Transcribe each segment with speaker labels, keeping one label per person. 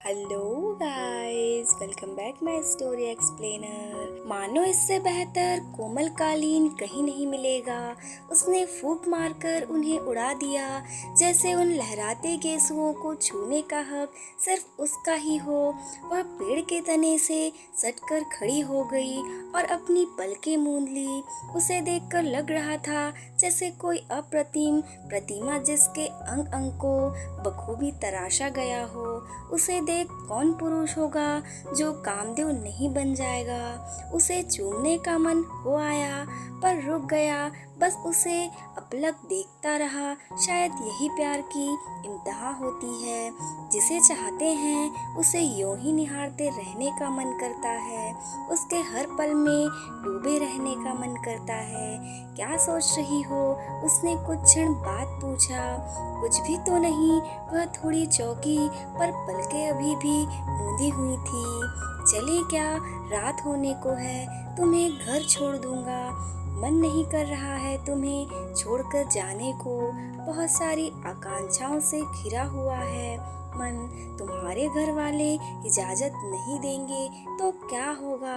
Speaker 1: Hello guys, welcome back my story explainer. मानो इससे बेहतर कोमल कालीन कहीं नहीं मिलेगा। उसने फूंक मारकर उन्हें उड़ा दिया, जैसे उन लहराते गेसुओं को छूने का हक सिर्फ उसका ही हो। वह पेड़ के तने से सटकर खड़ी हो गई और अपनी पलकें मूंद ली। उसे देखकर लग रहा था जैसे कोई अप्रतिम प्रतिमा जिसके अंग अंग को बखूबी तराशा गया हो। उसे देख कौन पुरुष होगा जो कामदेव नहीं बन जाएगा। उसे चूमने का मन हो आया पर रुक गया। बस उसे अपलक देखता रहा। शायद यही प्यार की इंतहा होती है। जिसे चाहते हैं उसे यूं ही निहारते रहने का मन करता है। उसके हर पल में डूबे रहने का मन करता है। क्या सोच रही हो? उसने कुछ क्षण बाद पूछा। कुछ भी तो नहीं, वह थोड़ी चौंकी पर पलकें अभी भी मूंदी हुई थी। चले क्या, रात होने को है, तुम्हें घर छोड़ दूंगा। मन नहीं कर रहा है तुम्हें छोड़कर जाने को। बहुत सारी आकांक्षाओं से घिरा हुआ है मन। तुम्हारे घर वाले इजाजत नहीं देंगे तो क्या होगा?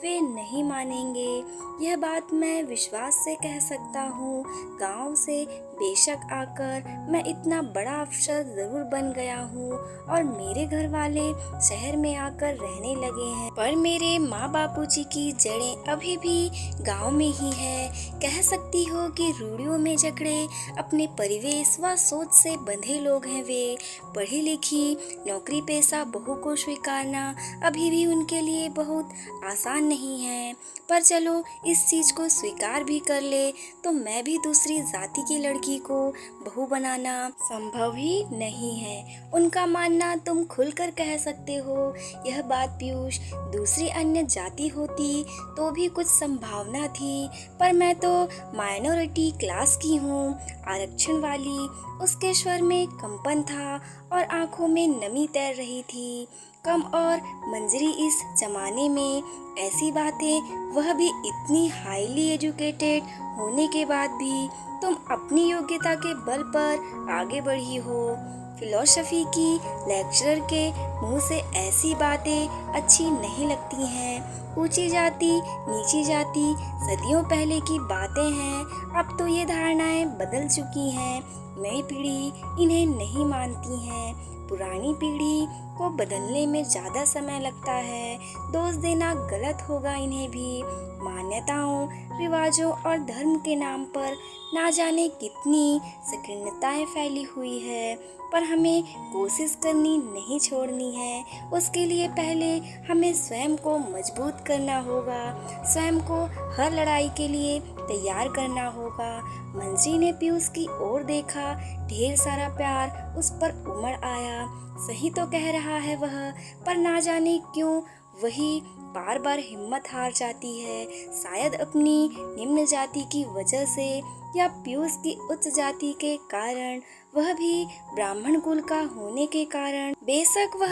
Speaker 1: वे नहीं मानेंगे। यह बात मैं विश्वास से कह सकता हूँ। गांव से बेशक आकर मैं इतना बड़ा अफसर जरूर बन गया हूँ और मेरे घर वाले शहर में आकर रहने लगे हैं, पर मेरे माँ बापूजी की जड़ें अभी भी गांव में ही है। कह सकती हो कि रूढ़ियों में जकड़े अपने परिवेश व सोच से बंधे लोग हैं वे। पढ़ी लिखी नौकरी पेशा बहू को स्वीकारना अभी भी उनके लिए बहुत आसान नहीं है। पर चलो इस चीज को स्वीकार भी कर ले तो मैं भी दूसरी जाति की लड़की को बहू बनाना संभव ही नहीं है। उनका मानना तुम खुलकर कह सकते हो। यह बात पीयूष, दूसरी अन्य जाति होती तो भी कुछ संभावना थी, पर मैं तो माइनॉरिटी क्लास की हूँ, आरक्षण वाली। उसके स्वर में कंपन था और आंखों में नमी तैर रही थी। कम और मंजरी इस जमाने में ऐसी बातें, वह भी इतनी हाईली एजुकेटेड होने के बाद भी तुम अपनी योग्यता के बल पर आगे बढ़ी हो। फिलॉसफी की लेक्चरर के मुंह से ऐसी बातें अच्छी नहीं लगती हैं। ऊंची जाति नीची जाति सदियों पहले की बातें हैं। अब तो ये धारणाएं बदल चुकी हैं। नई पीढ़ी इन्हें नहीं मानती है। पुरानी पीढ़ी को बदलने में ज़्यादा समय लगता है। दोष देना गलत होगा इन्हें भी। मान्यताओं, रिवाजों और धर्म के नाम पर ना जाने कितनी संकीर्णताएं फैली हुई है, पर हमें कोशिश करनी नहीं छोड़नी है। उसके लिए पहले हमें स्वयं को मजबूत करना होगा। स्वयं को हर लड़ाई के लिए तैयार करना होगा। मंजरी ने पीयूष की ओर देखा। ढेर सारा प्यार उस पर उमड़ आया। सही तो कह रहा है वह, पर ना जाने क्यों वही बार बार हिम्मत हार जाती है। शायद अपनी निम्न जाति की वजह से या पीयूष की उच्च जाति के कारण, वह भी ब्राह्मण कुल का होने के कारण। बेशक वह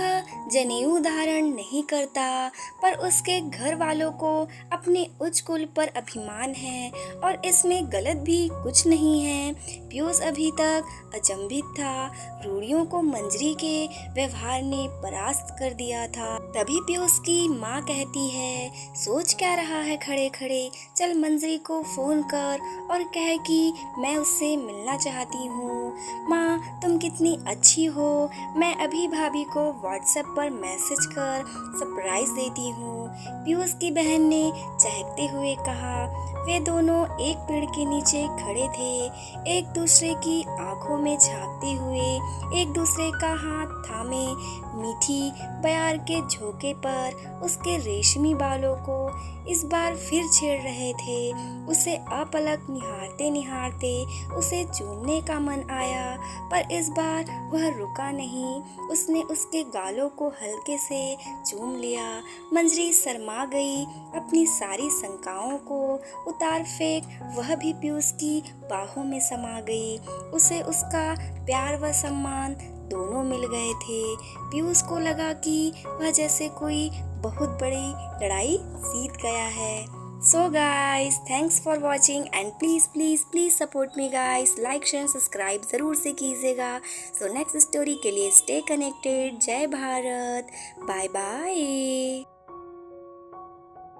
Speaker 1: जनेऊ धारण नहीं करता, पर उसके घर वालों को अपने उच्च कुल पर अभिमान है और इसमें गलत भी कुछ नहीं है। पीयूष अभी तक अचंभित था। रूढ़ियों को मंजरी के व्यवहार ने परास्त कर दिया था। तभी पीयूष की माँ कहती है, सोच क्या रहा है खड़े खड़े, चल मंजरी को फोन कर और कह कि मैं उससे मिलना चाहती हूँ। माँ तुम कितनी अच्छी हो, मैं अभी भाभी को व्हाट्सएप पर मैसेज कर सरप्राइज देती हूँ। पीयूष की बहन ने चहकते हुए कहा। वे दोनों एक पेड़ के नीचे खड़े थे, एक दूसरे की आंखों में झांकते हुए, एक दूसरे का हाथ थामे, मीठी बयार के झोंके पर उसके रेशमी बालों को इस बार फिर छेड़ रहे थे। उसे अपलक निहारते निहारते उसे चूमने का मन आया, पर इस बार वह रुका नहीं। उसने उसके गालों को हल्के से चूम लिया। मंजरी शर्मा गई। अपनी सारी शंकाओं को उतार फेंक वह भी पीयूष की बाहों में समा गई। उसे उसका प्यार व सम्मान दोनों मिल गए थे। पीयूष को लगा कि वह जैसे कोई बहुत बड़ी लड़ाई जीत गया है। So guys thanks for watching and please please please support me guys, like share subscribe ज़रूर से कीजिएगा। सो नेक्स्ट स्टोरी के लिए स्टे कनेक्टेड। जय भारत, बाय बाय।